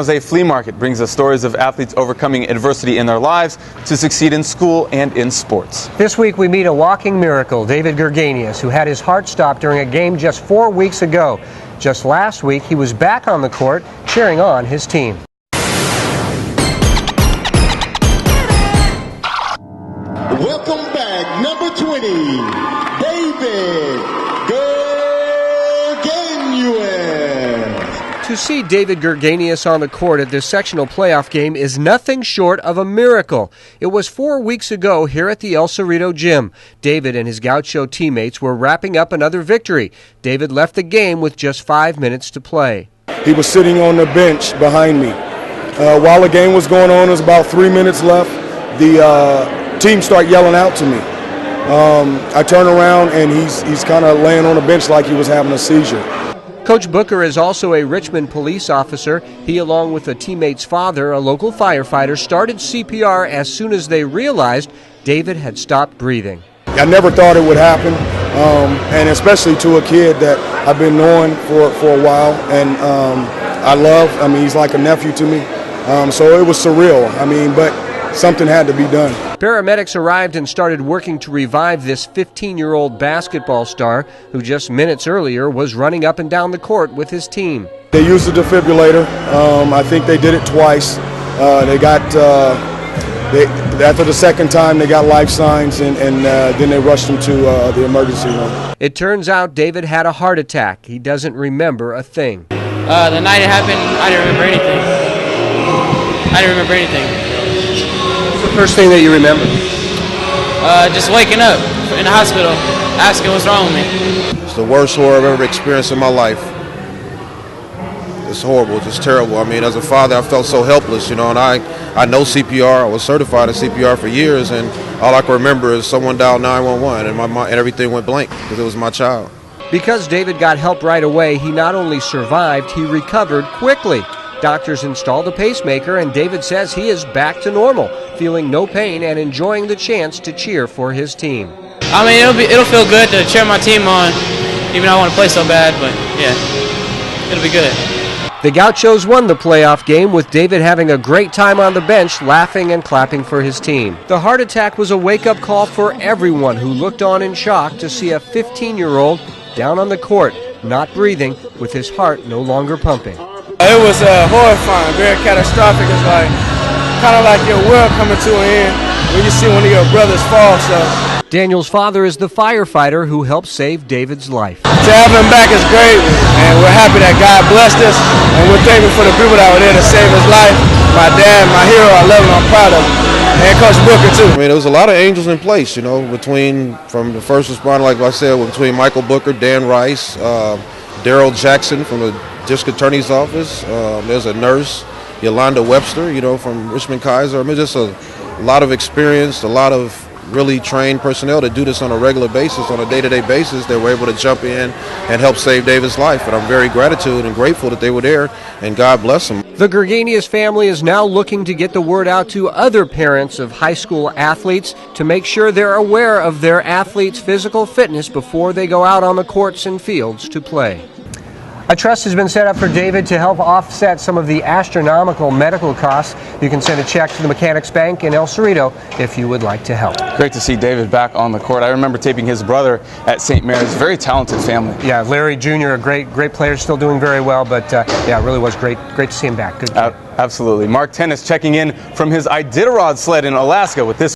A flea market brings us stories of athletes overcoming adversity in their lives to succeed in school and in sports. This week we meet a walking miracle, David Gerganious, who had his heart stopped during a game just 4 weeks ago. Just last week he was back on the court cheering on his team. Welcome back, number 20, David Gurganious. To see David Gerganious on the court at this sectional playoff game is nothing short of a miracle. It was 4 weeks ago here at the El Cerrito gym. David and his Gaucho teammates were wrapping up another victory. David left the game with just 5 minutes to play. He was sitting on the bench behind me. While the game was going on, there was about 3 minutes left. The team started yelling out to me. I turn around and he's kind of laying on the bench like he was having a seizure. Coach Booker is also a Richmond police officer. He, along with a teammate's father, a local firefighter, started CPR as soon as they realized David had stopped breathing. I never thought it would happen, and especially to a kid that I've been knowing for a while, and I mean, he's like a nephew to me, so it was surreal. I mean, but something had to be done. Paramedics arrived and started working to revive this 15-year-old basketball star who just minutes earlier was running up and down the court with his team. They used the defibrillator. I think they did it twice. After the second time, they got life signs, and then they rushed him to the emergency room. It turns out David had a heart attack. He doesn't remember a thing. The night it happened, I didn't remember anything. What's the first thing that you remember? Just waking up in the hospital, asking what's wrong with me. It's the worst horror I've ever experienced in my life. It's horrible, it's just terrible. I mean, as a father, I felt so helpless, you know, and I know CPR. I was certified in CPR for years, and all I can remember is someone dialed 911, and and everything went blank because it was my child. Because David got help right away, he not only survived, he recovered quickly. Doctors installed a pacemaker, and David says he is back to normal, feeling no pain and enjoying the chance to cheer for his team. I mean, it'll feel good to cheer my team on, even though I want to play so bad, but yeah, it'll be good. The Gauchos won the playoff game, with David having a great time on the bench, laughing and clapping for his team. The heart attack was a wake-up call for everyone who looked on in shock to see a 15-year-old down on the court, not breathing, with his heart no longer pumping. It was horrifying, very catastrophic. It's like kind of like your world coming to an end when you see one of your brothers fall. So Daniel's father is the firefighter who helped save David's life. To have him back is great, and we're happy that God blessed us, and we're thankful for the people that were there to save his life. My dad, my hero, I love him, I'm proud of him, and Coach Booker too. I mean, there was a lot of angels in place, you know, from the first responder, like I said, between Michael Booker, Dan Rice, Daryl Jackson from the District Attorney's Office. There's a nurse, Yolanda Webster, you know, from Richmond Kaiser. I mean, just a lot of experience, a lot of really trained personnel that do this on a regular basis, on a day-to-day basis. They were able to jump in and help save David's life, and I'm very gratitude and grateful that they were there, and God bless them. The Gurganious family is now looking to get the word out to other parents of high school athletes to make sure they're aware of their athletes' physical fitness before they go out on the courts and fields to play. A trust has been set up for David to help offset some of the astronomical medical costs. You can send a check to the Mechanics Bank in El Cerrito if you would like to help. Great to see David back on the court. I remember taping his brother at St. Mary's. Very talented family. Yeah, Larry Jr., a great player, still doing very well, but yeah, it really was great to see him back. Good. Absolutely. Mark Tennis checking in from his Iditarod sled in Alaska with this.